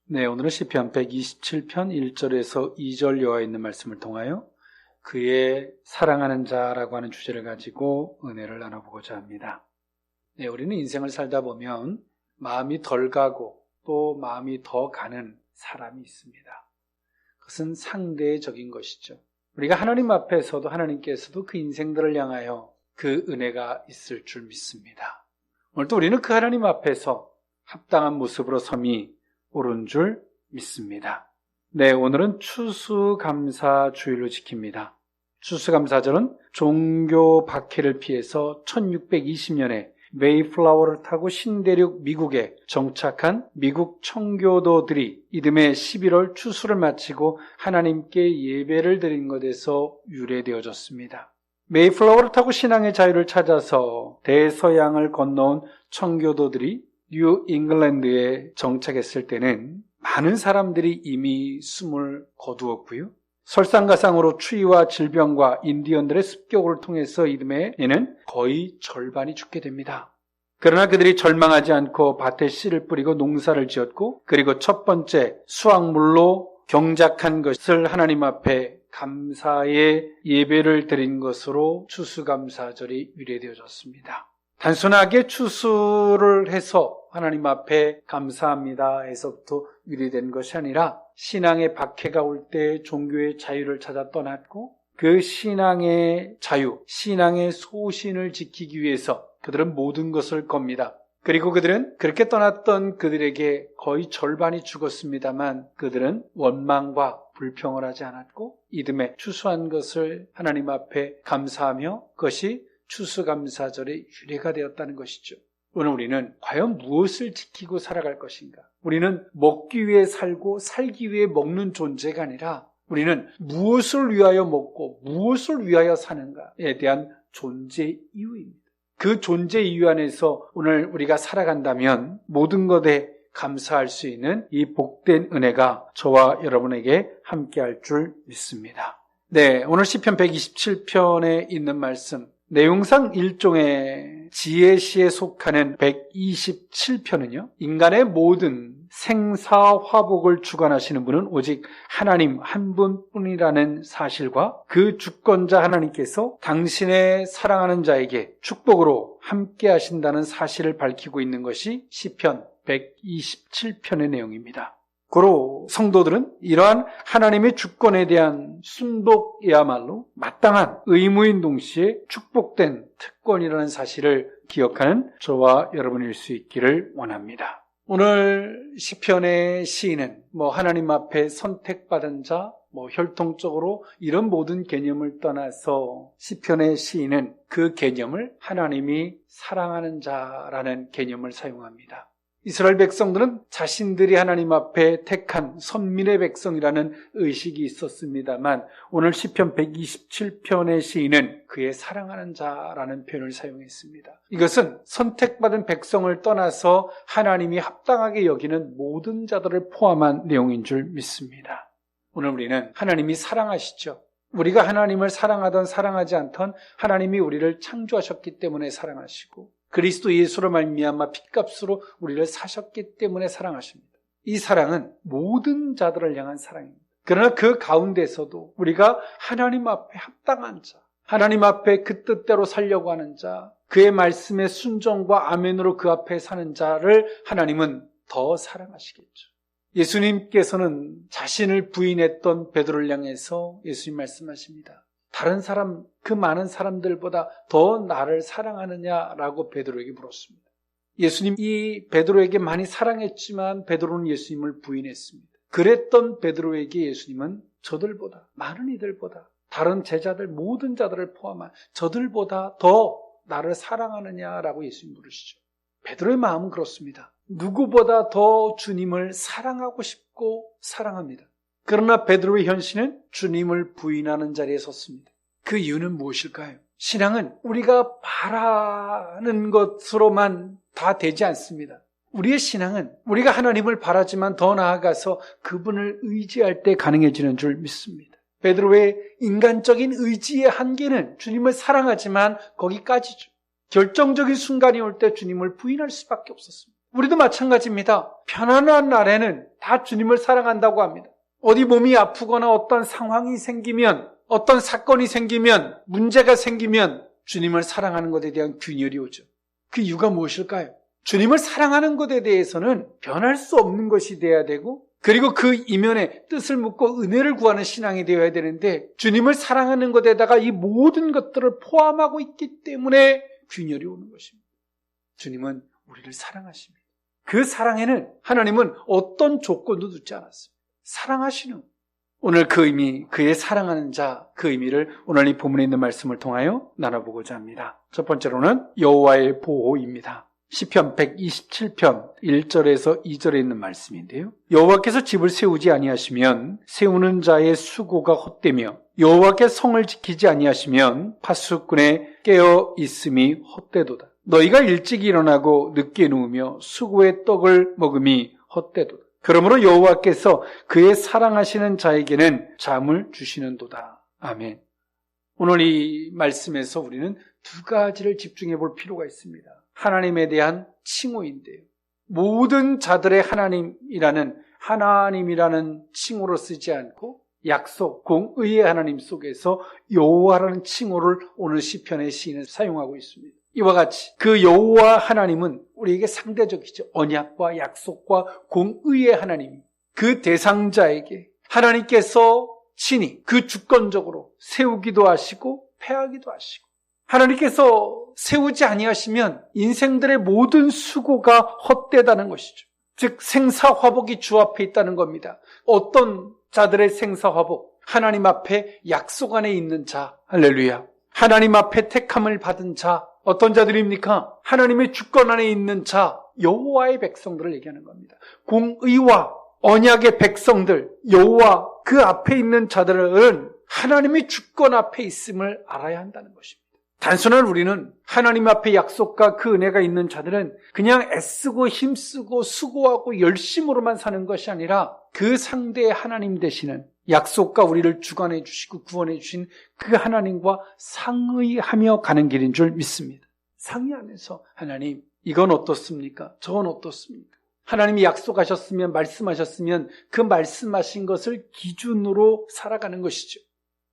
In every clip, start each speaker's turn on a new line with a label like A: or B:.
A: 네, 오늘은 시편 127편 1절에서 2절 여와 있는 말씀을 통하여 그의 사랑하는 자라고 하는 주제를 가지고 은혜를 나눠보고자 합니다. 네, 우리는 인생을 살다 보면 마음이 덜 가고 또 마음이 더 가는 사람이 있습니다. 그것은 상대적인 것이죠. 우리가 하나님 앞에서도 하나님께서도 그 인생들을 향하여 그 은혜가 있을 줄 믿습니다. 오늘도 우리는 그 하나님 앞에서 합당한 모습으로 섬이 옳은 줄 믿습니다. 네, 오늘은 추수감사 주일로 지킵니다. 추수감사절은 종교 박해를 피해서 1620년에 메이플라워를 타고 신대륙 미국에 정착한 미국 청교도들이 이듬해 11월 추수를 마치고 하나님께 예배를 드린 것에서 유래되어졌습니다. 메이플라워를 타고 신앙의 자유를 찾아서 대서양을 건너온 청교도들이 뉴 잉글랜드에 정착했을 때는 많은 사람들이 이미 숨을 거두었고요. 설상가상으로 추위와 질병과 인디언들의 습격을 통해서 이듬해에는 거의 절반이 죽게 됩니다. 그러나 그들이 절망하지 않고 밭에 씨를 뿌리고 농사를 지었고 그리고 첫 번째 수확물로 경작한 것을 하나님 앞에 감사의 예배를 드린 것으로 추수감사절이 유래되어졌습니다. 단순하게 추수를 해서 하나님 앞에 감사합니다 해서부터 유래된 것이 아니라 신앙의 박해가 올 때 종교의 자유를 찾아 떠났고 그 신앙의 자유, 신앙의 소신을 지키기 위해서 그들은 모든 것을 겁니다. 그리고 그들은 그렇게 떠났던 그들에게 거의 절반이 죽었습니다만 그들은 원망과 불평을 하지 않았고 이듬해 추수한 것을 하나님 앞에 감사하며 그것이 추수감사절의 유래가 되었다는 것이죠. 오늘 우리는 과연 무엇을 지키고 살아갈 것인가? 우리는 먹기 위해 살고 살기 위해 먹는 존재가 아니라 우리는 무엇을 위하여 먹고 무엇을 위하여 사는가에 대한 존재 이유입니다. 그 존재 이유 안에서 오늘 우리가 살아간다면 모든 것에 감사할 수 있는 이 복된 은혜가 저와 여러분에게 함께할 줄 믿습니다. 네, 오늘 시편 127편에 있는 말씀 내용상 일종의 지혜시에 속하는 127편은요. 인간의 모든 생사화복을 주관하시는 분은 오직 하나님 한 분뿐이라는 사실과 그 주권자 하나님께서 당신의 사랑하는 자에게 축복으로 함께 하신다는 사실을 밝히고 있는 것이 시편 127편의 내용입니다. 고로 성도들은 이러한 하나님의 주권에 대한 순독이야말로 마땅한 의무인 동시에 축복된 특권이라는 사실을 기억하는 저와 여러분일 수 있기를 원합니다. 오늘 시편의 시인은 하나님 앞에 선택받은 자, 혈통적으로 이런 모든 개념을 떠나서 시편의 시인은 그 개념을 하나님이 사랑하는 자라는 개념을 사용합니다. 이스라엘 백성들은 자신들이 하나님 앞에 택한 선민의 백성이라는 의식이 있었습니다만 오늘 시편 127편의 시인은 그의 사랑하는 자라는 표현을 사용했습니다. 이것은 선택받은 백성을 떠나서 하나님이 합당하게 여기는 모든 자들을 포함한 내용인 줄 믿습니다. 오늘 우리는 하나님이 사랑하시죠. 우리가 하나님을 사랑하던 사랑하지 않던 하나님이 우리를 창조하셨기 때문에 사랑하시고 그리스도 예수로 말미암아 핏값으로 우리를 사셨기 때문에 사랑하십니다. 이 사랑은 모든 자들을 향한 사랑입니다. 그러나 그 가운데서도 우리가 하나님 앞에 합당한 자, 하나님 앞에 그 뜻대로 살려고 하는 자, 그의 말씀에 순종과 아멘으로 그 앞에 사는 자를 하나님은 더 사랑하시겠죠. 예수님께서는 자신을 부인했던 베드로를 향해서 예수님 말씀하십니다. 다른 사람, 그 많은 사람들보다 더 나를 사랑하느냐라고 베드로에게 물었습니다. 예수님 이 베드로에게 많이 사랑했지만 베드로는 예수님을 부인했습니다. 그랬던 베드로에게 예수님은 저들보다, 많은 이들보다, 다른 제자들, 모든 자들을 포함한 저들보다 더 나를 사랑하느냐라고 예수님 물으시죠. 베드로의 마음은 그렇습니다. 누구보다 더 주님을 사랑하고 싶고 사랑합니다. 그러나 베드로의 현실은 주님을 부인하는 자리에 섰습니다. 그 이유는 무엇일까요? 신앙은 우리가 바라는 것으로만 다 되지 않습니다. 우리의 신앙은 우리가 하나님을 바라지만 더 나아가서 그분을 의지할 때 가능해지는 줄 믿습니다. 베드로의 인간적인 의지의 한계는 주님을 사랑하지만 거기까지죠. 결정적인 순간이 올 때 주님을 부인할 수밖에 없었습니다. 우리도 마찬가지입니다. 편안한 날에는 다 주님을 사랑한다고 합니다. 어디 몸이 아프거나 어떤 상황이 생기면, 어떤 사건이 생기면, 문제가 생기면 주님을 사랑하는 것에 대한 균열이 오죠. 그 이유가 무엇일까요? 주님을 사랑하는 것에 대해서는 변할 수 없는 것이 되어야 되고, 그리고 그 이면에 뜻을 묻고 은혜를 구하는 신앙이 되어야 되는데, 주님을 사랑하는 것에다가 이 모든 것들을 포함하고 있기 때문에 균열이 오는 것입니다. 주님은 우리를 사랑하십니다. 그 사랑에는 하나님은 어떤 조건도 두지 않았습니다. 사랑하시는, 오늘 그 의미, 그의 사랑하는 자, 그 의미를 오늘 이 본문에 있는 말씀을 통하여 나눠보고자 합니다. 첫 번째로는 여호와의 보호입니다. 시편 127편 1절에서 2절에 있는 말씀인데요. 여호와께서 집을 세우지 아니하시면 세우는 자의 수고가 헛되며 여호와께 성을 지키지 아니하시면 파수꾼의 깨어 있음이 헛되도다. 너희가 일찍 일어나고 늦게 누우며 수고의 떡을 먹음이 헛되도다. 그러므로 여호와께서 그의 사랑하시는 자에게는 잠을 주시는도다. 아멘. 오늘 이 말씀에서 우리는 두 가지를 집중해 볼 필요가 있습니다. 하나님에 대한 칭호인데요. 모든 자들의 하나님이라는 칭호로 쓰지 않고 약속, 공의의 하나님 속에서 여호와라는 칭호를 오늘 시편의 시인은 사용하고 있습니다. 이와 같이 그 여호와 하나님은 우리에게 상대적이죠. 언약과 약속과 공의의 하나님, 그 대상자에게 하나님께서 친히 그 주권적으로 세우기도 하시고 패하기도 하시고, 하나님께서 세우지 아니하시면 인생들의 모든 수고가 헛되다는 것이죠. 즉 생사화복이 주 앞에 있다는 겁니다. 어떤 자들의 생사화복? 하나님 앞에 약속 안에 있는 자, 할렐루야. 하나님 앞에 택함을 받은 자, 어떤 자들입니까? 하나님의 주권 안에 있는 자, 여호와의 백성들을 얘기하는 겁니다. 공의와 언약의 백성들, 여호와 그 앞에 있는 자들은 하나님의 주권 앞에 있음을 알아야 한다는 것입니다. 단순한 우리는 하나님 앞에 약속과 그 은혜가 있는 자들은 그냥 애쓰고 힘쓰고 수고하고 열심으로만 사는 것이 아니라 그 상대의 하나님 되시는 약속과 우리를 주관해 주시고 구원해 주신 그 하나님과 상의하며 가는 길인 줄 믿습니다. 상의하면서 하나님, 이건 어떻습니까? 저건 어떻습니까? 하나님이 약속하셨으면, 말씀하셨으면 그 말씀하신 것을 기준으로 살아가는 것이죠.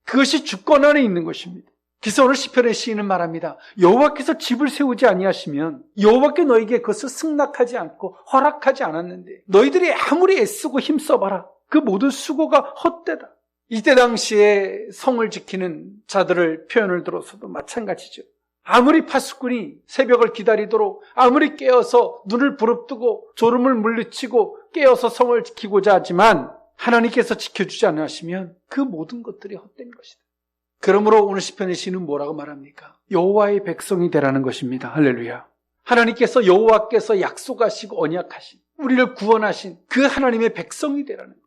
A: 그것이 주권 안에 있는 것입니다. 그래서 오늘 시편의 시인은 말합니다. 여호와께서 집을 세우지 아니하시면, 여호와께 너에게 그것을 승낙하지 않고 허락하지 않았는데 너희들이 아무리 애쓰고 힘써봐라, 그 모든 수고가 헛되다. 이때 당시에 성을 지키는 자들을 표현을 들어서도 마찬가지죠. 아무리 파수꾼이 새벽을 기다리도록 아무리 깨어서 눈을 부릅뜨고 졸음을 물리치고 깨어서 성을 지키고자 하지만 하나님께서 지켜주지 않으시면 그 모든 것들이 헛된 것이다. 그러므로 오늘 시편의 시는 뭐라고 말합니까? 여호와의 백성이 되라는 것입니다. 할렐루야. 하나님께서 여호와께서 약속하시고 언약하신, 우리를 구원하신 그 하나님의 백성이 되라는 것.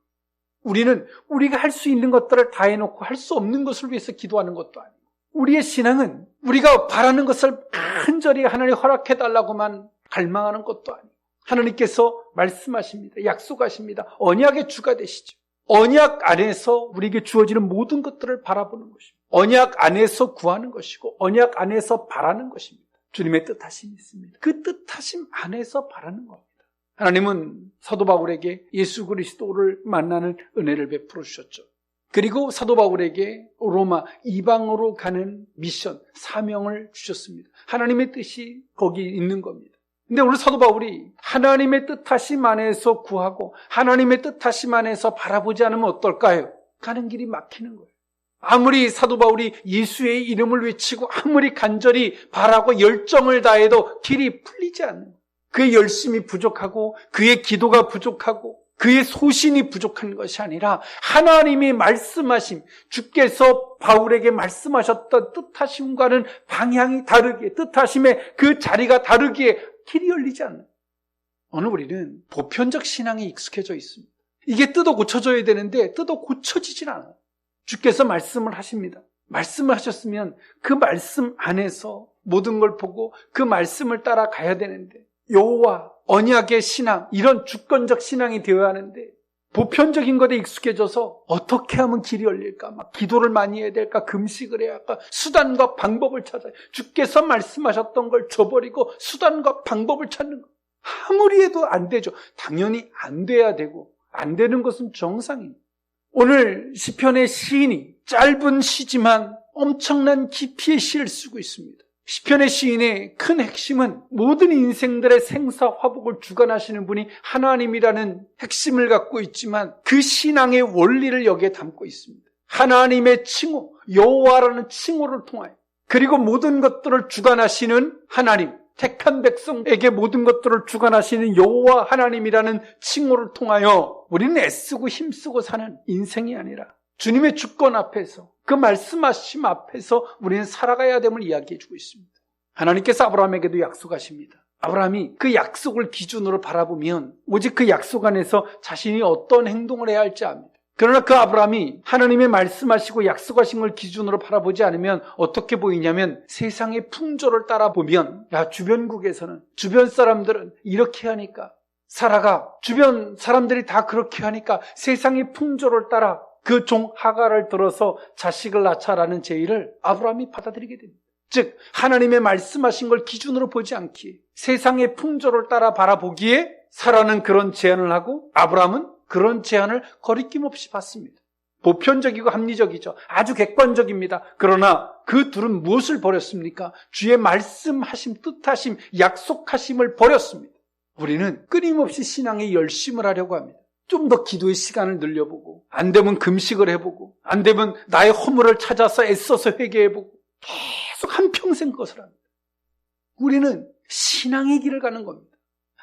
A: 우리는 우리가 할 수 있는 것들을 다 해놓고 할 수 없는 것을 위해서 기도하는 것도 아니고, 우리의 신앙은 우리가 바라는 것을 간절히 하나님 허락해달라고만 갈망하는 것도 아니고, 하나님께서 말씀하십니다. 약속하십니다. 언약의 주가 되시죠. 언약 안에서 우리에게 주어지는 모든 것들을 바라보는 것입니다. 언약 안에서 구하는 것이고 언약 안에서 바라는 것입니다. 주님의 뜻하심이 있습니다. 그 뜻하심 안에서 바라는 겁니다. 하나님은 사도 바울에게 예수 그리스도를 만나는 은혜를 베풀어 주셨죠. 그리고 사도 바울에게 로마 이방으로 가는 미션, 사명을 주셨습니다. 하나님의 뜻이 거기 있는 겁니다. 근데 오늘 사도 바울이 하나님의 뜻하심 안에서 구하고 하나님의 뜻하심 안에서 바라보지 않으면 어떨까요? 가는 길이 막히는 거예요. 아무리 사도 바울이 예수의 이름을 외치고 아무리 간절히 바라고 열정을 다해도 길이 풀리지 않는 거예요. 그의 열심이 부족하고 그의 기도가 부족하고 그의 소신이 부족한 것이 아니라 하나님이 말씀하심, 주께서 바울에게 말씀하셨던 뜻하심과는 방향이 다르게, 뜻하심의 그 자리가 다르기에 길이 열리지 않는. 오늘 우리는 보편적 신앙에 익숙해져 있습니다. 이게 뜯어 고쳐져야 되는데 뜯어 고쳐지질 않아요. 주께서 말씀을 하십니다. 말씀을 하셨으면 그 말씀 안에서 모든 걸 보고 그 말씀을 따라 가야 되는데, 여호와, 언약의 신앙, 이런 주권적 신앙이 되어야 하는데 보편적인 것에 익숙해져서 어떻게 하면 길이 열릴까? 막 기도를 많이 해야 될까? 금식을 해야 할까? 수단과 방법을 찾아요. 주께서 말씀하셨던 걸 저버리고 수단과 방법을 찾는 거. 아무리 해도 안 되죠. 당연히 안 돼야 되고 안 되는 것은 정상입니다. 오늘 시편의 시인이 짧은 시지만 엄청난 깊이의 시를 쓰고 있습니다. 시편의 시인의 큰 핵심은 모든 인생들의 생사화복을 주관하시는 분이 하나님이라는 핵심을 갖고 있지만 그 신앙의 원리를 여기에 담고 있습니다. 하나님의 칭호, 여호와라는 칭호를 통하여 그리고 모든 것들을 주관하시는 하나님, 택한 백성에게 모든 것들을 주관하시는 여호와 하나님이라는 칭호를 통하여 우리는 애쓰고 힘쓰고 사는 인생이 아니라 주님의 주권 앞에서 그 말씀하심 앞에서 우리는 살아가야 됨을 이야기해 주고 있습니다. 하나님께서 아브라함에게도 약속하십니다. 아브라함이 그 약속을 기준으로 바라보면 오직 그 약속 안에서 자신이 어떤 행동을 해야 할지 압니다. 그러나 그 아브라함이 하나님의 말씀하시고 약속하신 걸 기준으로 바라보지 않으면 어떻게 보이냐면 세상의 풍조를 따라 보면 주변국에서는 주변 사람들은 이렇게 하니까 살아가 주변 사람들이 다 그렇게 하니까 세상의 풍조를 따라 그 종 하갈을 들어서 자식을 낳자라는 제의를 아브라함이 받아들이게 됩니다. 즉 하나님의 말씀하신 걸 기준으로 보지 않기에 세상의 풍조를 따라 바라보기에 사라는 그런 제안을 하고 아브라함은 그런 제안을 거리낌 없이 받습니다. 보편적이고 합리적이죠. 아주 객관적입니다. 그러나 그 둘은 무엇을 버렸습니까? 주의 말씀하심, 뜻하심, 약속하심을 버렸습니다. 우리는 끊임없이 신앙에 열심을 하려고 합니다. 좀 더 기도의 시간을 늘려보고 안 되면 금식을 해보고 안 되면 나의 허물을 찾아서 애써서 회개해보고 계속 한평생 그것을 합니다. 우리는 신앙의 길을 가는 겁니다.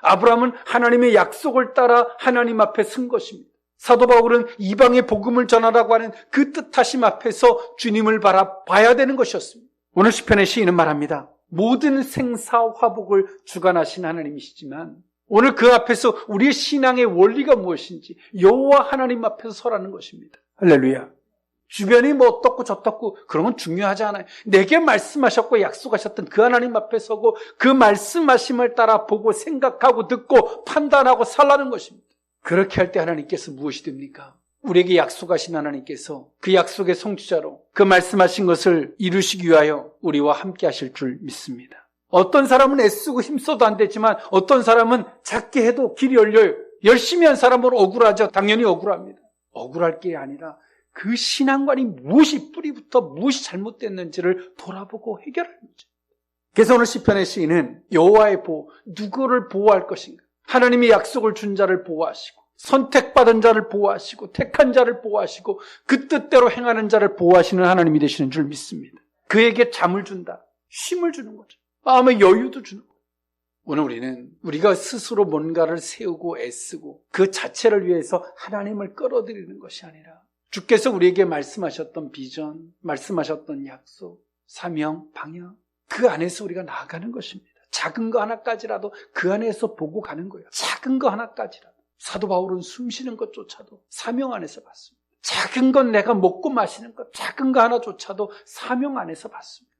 A: 아브라함은 하나님의 약속을 따라 하나님 앞에 선 것입니다. 사도 바울은 이방의 복음을 전하라고 하는 그 뜻하심 앞에서 주님을 바라봐야 되는 것이었습니다. 오늘 시편의 시인은 말합니다. 모든 생사화복을 주관하신 하나님이시지만 오늘 그 앞에서 우리의 신앙의 원리가 무엇인지 여호와 하나님 앞에서 서라는 것입니다. 할렐루야. 주변이 뭐 어떻고 저떻고 그런 건 중요하지 않아요. 내게 말씀하셨고 약속하셨던 그 하나님 앞에 서고 그 말씀하심을 따라 보고 생각하고 듣고 판단하고 살라는 것입니다. 그렇게 할 때 하나님께서 무엇이 됩니까? 우리에게 약속하신 하나님께서 그 약속의 성취자로 그 말씀하신 것을 이루시기 위하여 우리와 함께 하실 줄 믿습니다. 어떤 사람은 애쓰고 힘써도 안 되지만 어떤 사람은 작게 해도 길이 열려요. 열심히 한 사람은 억울하죠. 당연히 억울합니다. 억울할 게 아니라 그 신앙관이 무엇이 뿌리부터 무엇이 잘못됐는지를 돌아보고 해결하는 거죠. 그래서 오늘 시편의 시인은 여호와의 보호, 누구를 보호할 것인가? 하나님이 약속을 준 자를 보호하시고 선택받은 자를 보호하시고 택한 자를 보호하시고 그 뜻대로 행하는 자를 보호하시는 하나님이 되시는 줄 믿습니다. 그에게 잠을 준다. 쉼을 주는 거죠. 마음의 여유도 주는 거예요. 오늘 우리는 우리가 스스로 뭔가를 세우고 애쓰고 그 자체를 위해서 하나님을 끌어들이는 것이 아니라 주께서 우리에게 말씀하셨던 비전, 말씀하셨던 약속, 사명, 방향 그 안에서 우리가 나아가는 것입니다. 작은 거 하나까지라도 그 안에서 보고 가는 거예요. 작은 거 하나까지라도. 사도 바울은 숨쉬는 것조차도 사명 안에서 봤습니다. 작은 건 내가 먹고 마시는 것, 작은 거 하나조차도 사명 안에서 봤습니다.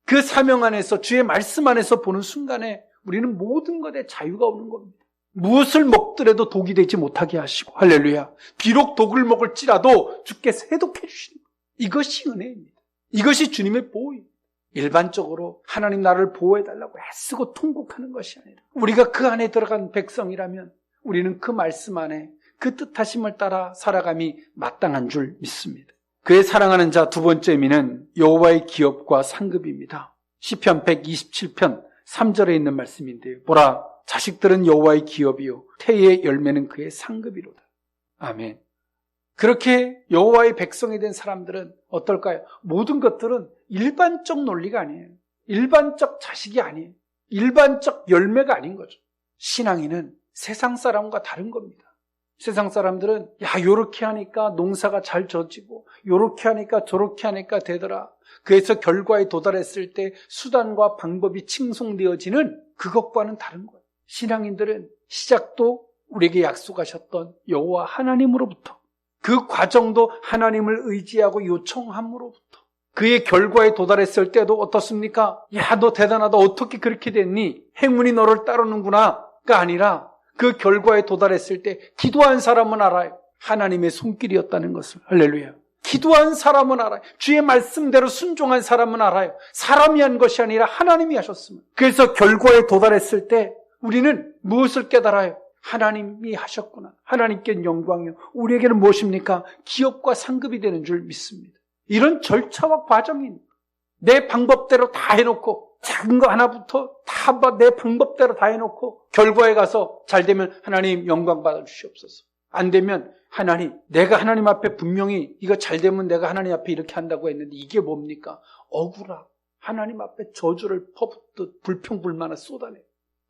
A: 그 사명 안에서 주의 말씀 안에서 보는 순간에 우리는 모든 것에 자유가 오는 겁니다. 무엇을 먹더라도 독이 되지 못하게 하시고 할렐루야. 비록 독을 먹을지라도 주께서 해독해 주시는 것. 이것이 은혜입니다. 이것이 주님의 보호입니다. 일반적으로 하나님 나를 보호해달라고 애쓰고 통곡하는 것이 아니라 우리가 그 안에 들어간 백성이라면 우리는 그 말씀 안에 그 뜻하심을 따라 살아감이 마땅한 줄 믿습니다. 그의 사랑하는 자 두 번째 의미는 여호와의 기업과 상급입니다. 시편 127편 3절에 있는 말씀인데요. 보라, 자식들은 여호와의 기업이요 태의 열매는 그의 상급이로다. 아멘. 그렇게 여호와의 백성이 된 사람들은 어떨까요? 모든 것들은 일반적 논리가 아니에요. 일반적 자식이 아니에요. 일반적 열매가 아닌 거죠. 신앙인은 세상 사람과 다른 겁니다. 세상 사람들은 요렇게 하니까 농사가 잘 져지고 요렇게 하니까 저렇게 하니까 되더라. 그래서 결과에 도달했을 때 수단과 방법이 칭송되어지는 그것과는 다른 거예요. 신앙인들은 시작도 우리에게 약속하셨던 여호와 하나님으로부터 그 과정도 하나님을 의지하고 요청함으로부터 그의 결과에 도달했을 때도 어떻습니까? 너 대단하다. 어떻게 그렇게 됐니? 행운이 너를 따르는구나가 아니라 그 결과에 도달했을 때 기도한 사람은 알아요. 하나님의 손길이었다는 것을. 할렐루야. 기도한 사람은 알아요. 주의 말씀대로 순종한 사람은 알아요. 사람이 한 것이 아니라 하나님이 하셨습니다. 그래서 결과에 도달했을 때 우리는 무엇을 깨달아요? 하나님이 하셨구나. 하나님께 영광이요. 우리에게는 무엇입니까? 기업과 상급이 되는 줄 믿습니다. 이런 절차와 과정입니다. 내 방법대로 다 해놓고 작은 거 하나부터 다 내 방법대로 다 해놓고 결과에 가서 잘 되면 하나님 영광 받아주시옵소서. 안 되면 하나님, 내가 하나님 앞에 분명히 이거 잘 되면 내가 하나님 앞에 이렇게 한다고 했는데 이게 뭡니까? 억울하고 하나님 앞에 저주를 퍼붓듯 불평불만을 쏟아내.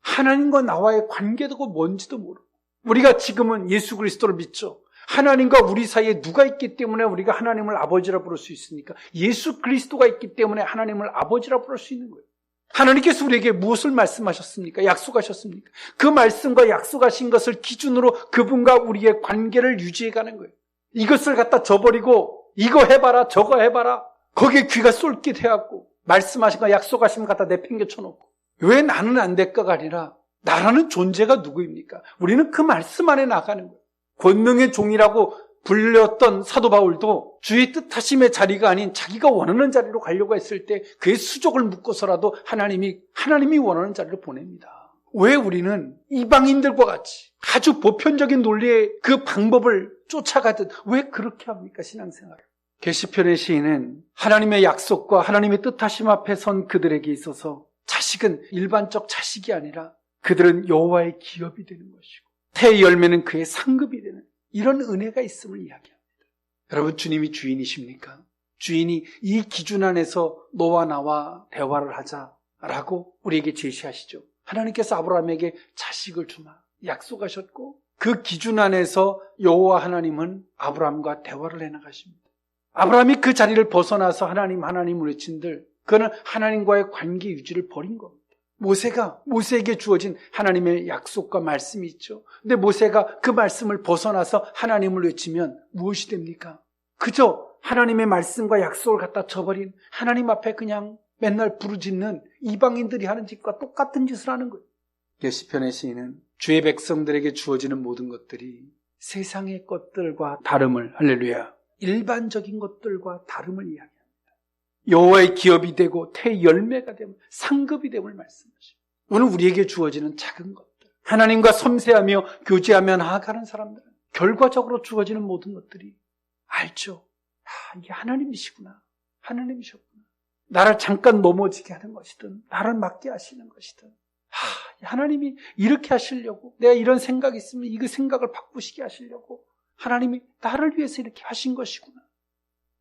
A: 하나님과 나와의 관계도 뭔지도 모르고. 우리가 지금은 예수 그리스도를 믿죠. 하나님과 우리 사이에 누가 있기 때문에 우리가 하나님을 아버지라 부를 수 있습니까? 예수 그리스도가 있기 때문에 하나님을 아버지라 부를 수 있는 거예요. 하나님께서 우리에게 무엇을 말씀하셨습니까? 약속하셨습니까? 그 말씀과 약속하신 것을 기준으로 그분과 우리의 관계를 유지해가는 거예요. 이것을 갖다 저버리고 이거 해봐라 저거 해봐라 거기에 귀가 쏠깃해갖고 말씀하신 거 약속하신 거 갖다 내팽개쳐놓고 왜 나는 안 될까가 아니라 나라는 존재가 누구입니까? 우리는 그 말씀 안에 나가는 거예요. 권능의 종이라고 불렸던 사도 바울도 주의 뜻하심의 자리가 아닌 자기가 원하는 자리로 가려고 했을 때 그의 수족을 묶어서라도 하나님이 원하는 자리로 보냅니다. 왜 우리는 이방인들과 같이 아주 보편적인 논리의 그 방법을 쫓아가듯 왜 그렇게 합니까? 신앙생활을. 계시편의 시인은 하나님의 약속과 하나님의 뜻하심 앞에 선 그들에게 있어서 자식은 일반적 자식이 아니라 그들은 여호와의 기업이 되는 것이고 태의 열매는 그의 상급이 되는 이런 은혜가 있음을 이야기합니다. 여러분, 주님이 주인이십니까? 주인이 이 기준 안에서 너와 나와 대화를 하자라고 우리에게 제시하시죠. 하나님께서 아브라함에게 자식을 주마 약속하셨고 그 기준 안에서 여호와 하나님은 아브라함과 대화를 해나가십니다. 아브라함이 그 자리를 벗어나서 하나님 외친들 그는 하나님과의 관계 유지를 버린 겁니다. 모세에게 주어진 하나님의 약속과 말씀이 있죠. 근데 모세가 그 말씀을 벗어나서 하나님을 외치면 무엇이 됩니까? 그저 하나님의 말씀과 약속을 갖다 쳐버린 하나님 앞에 그냥 맨날 부르짖는 이방인들이 하는 짓과 똑같은 짓을 하는 거예요. 계시편의 시인은 주의 백성들에게 주어지는 모든 것들이 세상의 것들과 다름을, 할렐루야, 일반적인 것들과 다름을 이야기합니다. 여호와의 기업이 되고 태의 열매가 되면 상급이 됨을 말씀하십니다. 오늘 우리에게 주어지는 작은 것들, 하나님과 섬세하며 교제하며 나아가는 사람들은 결과적으로 주어지는 모든 것들이 알죠. 이게 하나님이시구나. 하나님이셨구나. 나를 잠깐 넘어지게 하는 것이든 나를 맞게 하시는 것이든 하나님이 이렇게 하시려고 내가 이런 생각이 있으면 이 생각을 바꾸시게 하시려고 하나님이 나를 위해서 이렇게 하신 것이구나.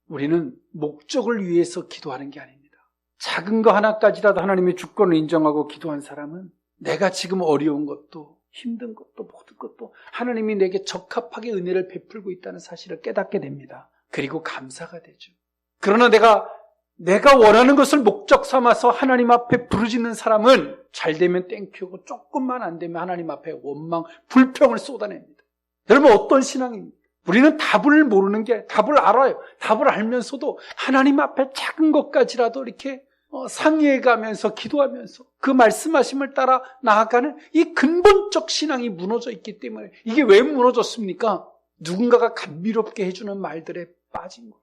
A: 우리는 목적을 위해서 기도하는 게 아닙니다. 작은 거 하나까지라도 하나님의 주권을 인정하고 기도한 사람은 내가 지금 어려운 것도 힘든 것도 모든 것도 하나님이 내게 적합하게 은혜를 베풀고 있다는 사실을 깨닫게 됩니다. 그리고 감사가 되죠. 그러나 내가 원하는 것을 목적 삼아서 하나님 앞에 부르짖는 사람은 잘 되면 땡큐고 조금만 안 되면 하나님 앞에 원망, 불평을 쏟아냅니다. 여러분, 어떤 신앙입니까? 우리는 답을 모르는 게 답을 알아요. 답을 알면서도 하나님 앞에 작은 것까지라도 이렇게 상의해가면서 기도하면서 그 말씀하심을 따라 나아가는 이 근본적 신앙이 무너져 있기 때문에 이게 왜 무너졌습니까? 누군가가 감미롭게 해주는 말들에 빠진 거예요.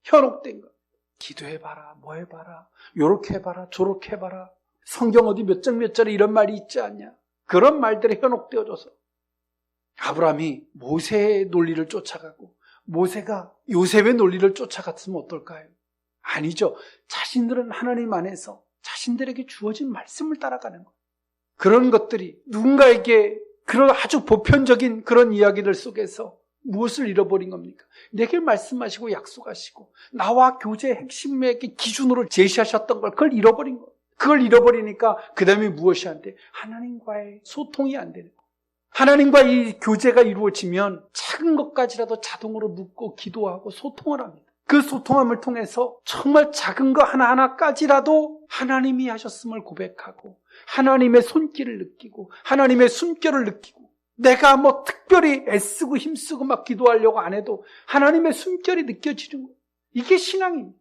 A: 현혹된 거예요. 기도해봐라, 뭐 해봐라, 요렇게 해봐라, 저렇게 해봐라. 성경 어디 몇 장 몇 절에 이런 말이 있지 않냐. 그런 말들에 현혹되어져서 아브라함이 모세의 논리를 쫓아가고 모세가 요셉의 논리를 쫓아갔으면 어떨까요? 아니죠. 자신들은 하나님 안에서 자신들에게 주어진 말씀을 따라가는 거예요. 그런 것들이 누군가에게 그런 아주 보편적인 그런 이야기들 속에서 무엇을 잃어버린 겁니까? 내게 말씀하시고 약속하시고 나와 교제의 핵심의 기준으로 제시하셨던 걸 그걸 잃어버린 거예요. 그걸 잃어버리니까 그 다음에 무엇이 안 돼? 하나님과의 소통이 안 되는 거예요. 하나님과 이 교제가 이루어지면 작은 것까지라도 자동으로 묻고 기도하고 소통을 합니다. 그 소통함을 통해서 정말 작은 거 하나하나까지라도 하나님이 하셨음을 고백하고 하나님의 손길을 느끼고 하나님의 숨결을 느끼고 내가 뭐 특별히 애쓰고 힘쓰고 막 기도하려고 안 해도 하나님의 숨결이 느껴지는 거예요. 이게 신앙입니다.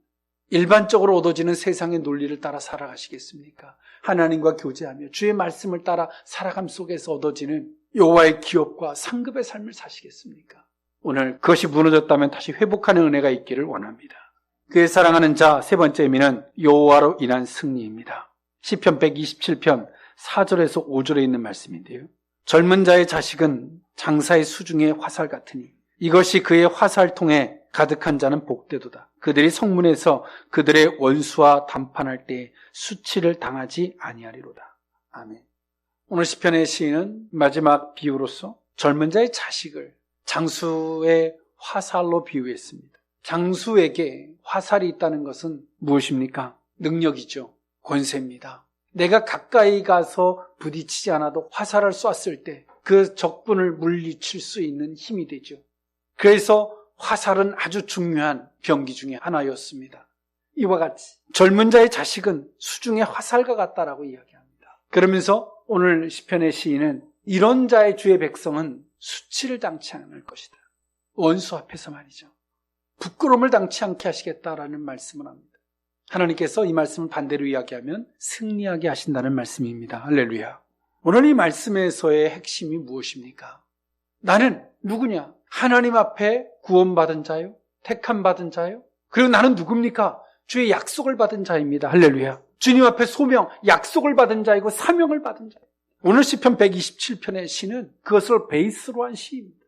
A: 일반적으로 얻어지는 세상의 논리를 따라 살아가시겠습니까? 하나님과 교제하며 주의 말씀을 따라 살아감 속에서 얻어지는 여호와의 기업과 상급의 삶을 사시겠습니까? 오늘 그것이 무너졌다면 다시 회복하는 은혜가 있기를 원합니다. 그의 사랑하는 자 세 번째 의미는 여호와로 인한 승리입니다. 시편 127편 4절에서 5절에 있는 말씀인데요. 젊은 자의 자식은 장사의 수중의 화살 같으니 이것이 그의 화살통에 가득한 자는 복되도다. 그들이 성문에서 그들의 원수와 담판할 때 수치를 당하지 아니하리로다. 아멘. 오늘 시편의 시인은 마지막 비유로서 젊은 자의 자식을 장수의 화살로 비유했습니다. 장수에게 화살이 있다는 것은 무엇입니까? 능력이죠. 권세입니다. 내가 가까이 가서 부딪히지 않아도 화살을 쐈을 때 그 적군을 물리칠 수 있는 힘이 되죠. 그래서 화살은 아주 중요한 병기 중에 하나였습니다. 이와 같이 젊은 자의 자식은 수중의 화살과 같다라고 이야기합니다. 그러면서 오늘 시편의 시인은 이런 자의 주의 백성은 수치를 당치 않을 것이다. 원수 앞에서 말이죠. 부끄러움을 당치 않게 하시겠다라는 말씀을 합니다. 하나님께서 이 말씀을 반대로 이야기하면 승리하게 하신다는 말씀입니다. 할렐루야. 오늘 이 말씀에서의 핵심이 무엇입니까? 나는 누구냐? 하나님 앞에 구원받은 자요? 택함받은 자요? 그리고 나는 누굽니까? 주의 약속을 받은 자입니다. 할렐루야. 주님 앞에 소명, 약속을 받은 자이고 사명을 받은 자예요. 오늘 시편 127편의 시는 그것을 베이스로 한 시입니다.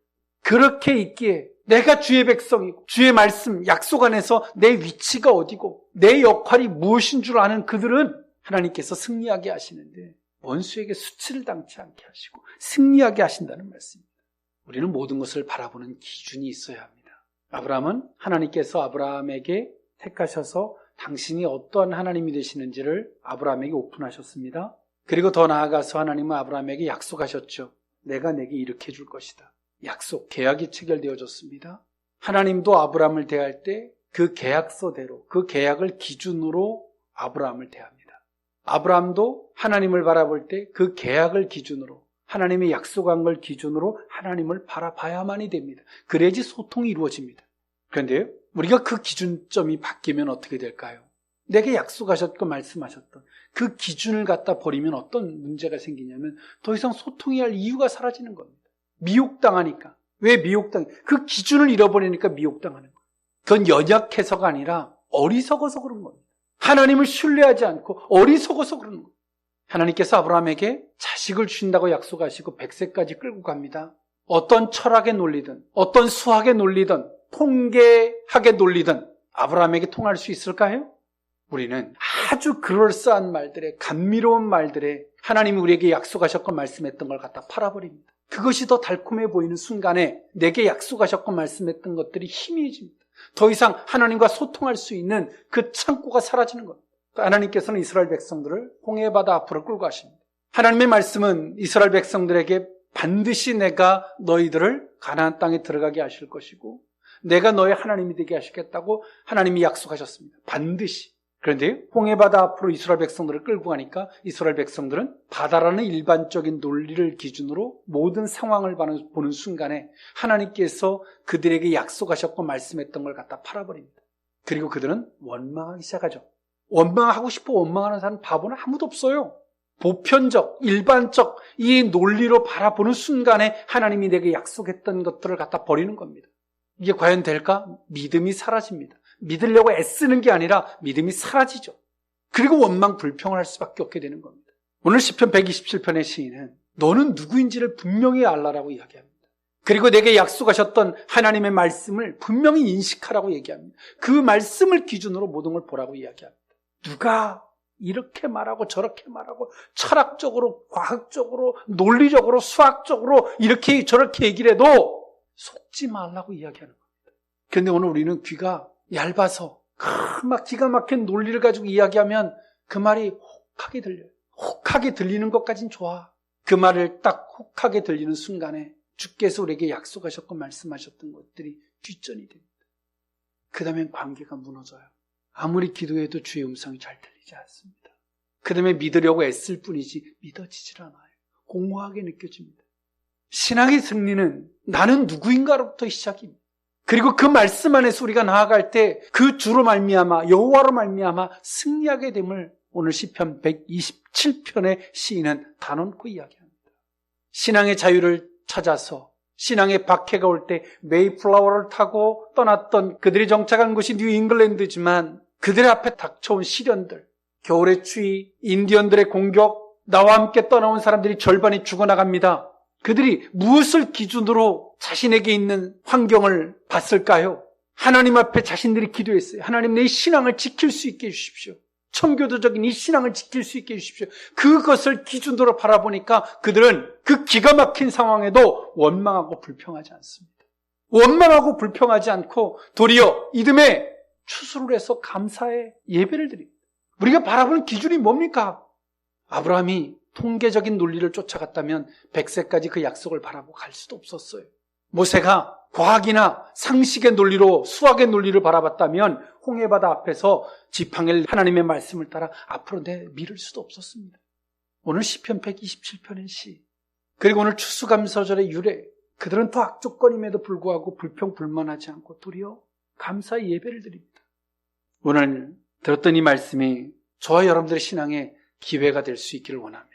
A: 그렇게 있기에 내가 주의 백성이고 주의 말씀, 약속 안에서 내 위치가 어디고 내 역할이 무엇인 줄 아는 그들은 하나님께서 승리하게 하시는데 원수에게 수치를 당치 않게 하시고 승리하게 하신다는 말씀입니다. 우리는 모든 것을 바라보는 기준이 있어야 합니다. 아브라함은 하나님께서 아브라함에게 택하셔서 당신이 어떠한 하나님이 되시는지를 아브라함에게 오픈하셨습니다. 그리고 더 나아가서 하나님은 아브라함에게 약속하셨죠. 내가 내게 이렇게 해줄 것이다. 약속, 계약이 체결되어졌습니다. 하나님도 아브라함을 대할 때 그 계약서대로, 그 계약을 기준으로 아브라함을 대합니다. 아브라함도 하나님을 바라볼 때 그 계약을 기준으로, 하나님의 약속한 걸 기준으로 하나님을 바라봐야만이 됩니다. 그래야지 소통이 이루어집니다. 그런데요, 우리가 그 기준점이 바뀌면 어떻게 될까요? 내게 약속하셨고 말씀하셨던 그 기준을 갖다 버리면 어떤 문제가 생기냐면 더 이상 소통해야 할 이유가 사라지는 겁니다. 미혹당하니까. 왜 미혹당? 그 기준을 잃어버리니까 미혹당하는 거예요. 그건 연약해서가 아니라 어리석어서 그런 겁니다. 하나님을 신뢰하지 않고 어리석어서 그런 거예요. 하나님께서 아브라함에게 자식을 주신다고 약속하시고 100세까지 끌고 갑니다. 어떤 철학의 논리든 어떤 수학의 논리든 통계학의 논리든 아브라함에게 통할 수 있을까요? 우리는 아주 그럴싸한 말들에, 감미로운 말들에 하나님이 우리에게 약속하셨고 말씀했던 걸 갖다 팔아버립니다. 그것이 더 달콤해 보이는 순간에 내게 약속하셨고 말씀했던 것들이 희미해집니다. 더 이상 하나님과 소통할 수 있는 그 창구가 사라지는 겁니다. 하나님께서는 이스라엘 백성들을 홍해바다 앞으로 끌고 가십니다. 하나님의 말씀은 이스라엘 백성들에게 반드시 내가 너희들을 가나안 땅에 들어가게 하실 것이고 내가 너의 하나님이 되게 하시겠다고 하나님이 약속하셨습니다. 반드시. 그런데 홍해바다 앞으로 이스라엘 백성들을 끌고 가니까 이스라엘 백성들은 바다라는 일반적인 논리를 기준으로 모든 상황을 보는 순간에 하나님께서 그들에게 약속하셨고 말씀했던 걸 갖다 팔아버립니다. 그리고 그들은 원망하기 시작하죠. 원망하고 싶어 원망하는 사람 바보는 아무도 없어요. 보편적, 일반적 이 논리로 바라보는 순간에 하나님이 내게 약속했던 것들을 갖다 버리는 겁니다. 이게 과연 될까? 믿음이 사라집니다. 믿으려고 애쓰는 게 아니라 믿음이 사라지죠. 그리고 원망 불평을 할 수밖에 없게 되는 겁니다. 오늘 시편 127편의 시인은 너는 누구인지를 분명히 알라라고 이야기합니다. 그리고 내게 약속하셨던 하나님의 말씀을 분명히 인식하라고 얘기합니다. 그 말씀을 기준으로 모든 걸 보라고 이야기합니다. 누가 이렇게 말하고 저렇게 말하고 철학적으로, 과학적으로, 논리적으로, 수학적으로 이렇게 저렇게 얘기를 해도 속지 말라고 이야기하는 겁니다. 그런데 오늘 우리는 귀가 얇아서 막 기가 막힌 논리를 가지고 이야기하면 그 말이 혹하게 들려요. 혹하게 들리는 것까진 좋아. 그 말을 딱 혹하게 들리는 순간에 주께서 우리에게 약속하셨고 말씀하셨던 것들이 뒷전이 됩니다. 그 다음엔 관계가 무너져요. 아무리 기도해도 주의 음성이 잘 들리지 않습니다. 그 다음에 믿으려고 애쓸 뿐이지 믿어지질 않아요. 공허하게 느껴집니다. 신앙의 승리는 나는 누구인가로부터 시작입니다. 그리고 그 말씀 안에서 우리가 나아갈 때 그 주로 말미암아 여호와로 말미암아 승리하게 됨을 오늘 시편 127편의 시인은 단언코 이야기합니다. 신앙의 자유를 찾아서 신앙의 박해가 올 때 메이플라워를 타고 떠났던 그들이 정착한 곳이 뉴 잉글랜드지만 그들 앞에 닥쳐온 시련들, 겨울의 추위, 인디언들의 공격, 나와 함께 떠나온 사람들이 절반이 죽어나갑니다. 그들이 무엇을 기준으로 자신에게 있는 환경을 봤을까요? 하나님 앞에 자신들이 기도했어요. 하나님, 내 신앙을 지킬 수 있게 해주십시오. 청교도적인 이 신앙을 지킬 수 있게 해주십시오. 그것을 기준으로 바라보니까 그들은 그 기가 막힌 상황에도 원망하고 불평하지 않습니다. 원망하고 불평하지 않고 도리어 이듬해 추수를 해서 감사의 예배를 드립니다. 우리가 바라보는 기준이 뭡니까? 아브라함이 통계적인 논리를 쫓아갔다면 100세까지 그 약속을 바라보고 갈 수도 없었어요. 모세가 과학이나 상식의 논리로, 수학의 논리를 바라봤다면 홍해바다 앞에서 지팡이를 하나님의 말씀을 따라 앞으로 밀을 수도 없었습니다. 오늘 시편 127편의 시, 그리고 오늘 추수감사절의 유래, 그들은 더 악조건임에도 불구하고 불평불만하지 않고 도리어 감사의 예배를 드립니다. 오늘 들었던 이 말씀이 저와 여러분들의 신앙의 기회가 될 수 있기를 원합니다.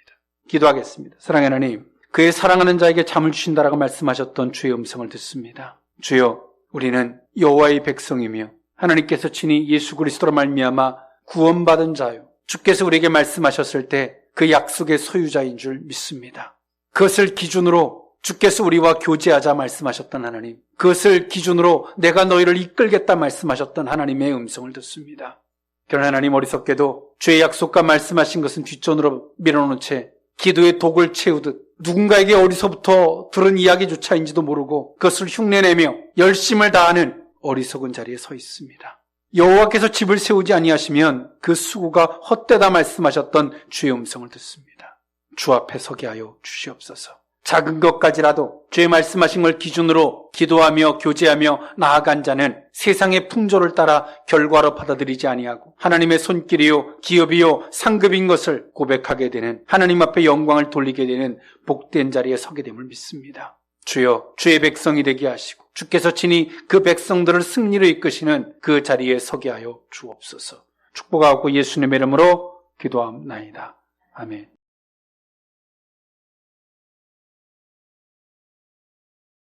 A: 기도하겠습니다. 사랑하는 하나님, 그의 사랑하는 자에게 잠을 주신다라고 말씀하셨던 주의 음성을 듣습니다. 주여, 우리는 여호와의 백성이며 하나님께서 친히 예수 그리스도로 말미암아 구원받은 자요, 주께서 우리에게 말씀하셨을 때 그 약속의 소유자인 줄 믿습니다. 그것을 기준으로 주께서 우리와 교제하자 말씀하셨던 하나님, 그것을 기준으로 내가 너희를 이끌겠다 말씀하셨던 하나님의 음성을 듣습니다. 그러나 하나님, 어리석게도 주의 약속과 말씀하신 것은 뒷전으로 밀어놓은 채 기도의 독을 채우듯 누군가에게 어디서부터 들은 이야기조차인지도 모르고 그것을 흉내내며 열심을 다하는 어리석은 자리에 서 있습니다. 여호와께서 집을 세우지 아니하시면 그 수고가 헛되다 말씀하셨던 주의 음성을 듣습니다. 주 앞에 서게 하여 주시옵소서. 작은 것까지라도 주의 말씀하신 걸 기준으로 기도하며 교제하며 나아간 자는 세상의 풍조를 따라 결과로 받아들이지 아니하고 하나님의 손길이요 기업이요 상급인 것을 고백하게 되는, 하나님 앞에 영광을 돌리게 되는 복된 자리에 서게 됨을 믿습니다. 주여, 주의 백성이 되게 하시고 주께서 친히 그 백성들을 승리로 이끄시는 그 자리에 서게 하여 주옵소서. 축복하고 예수님의 이름으로 기도합나이다. 아멘.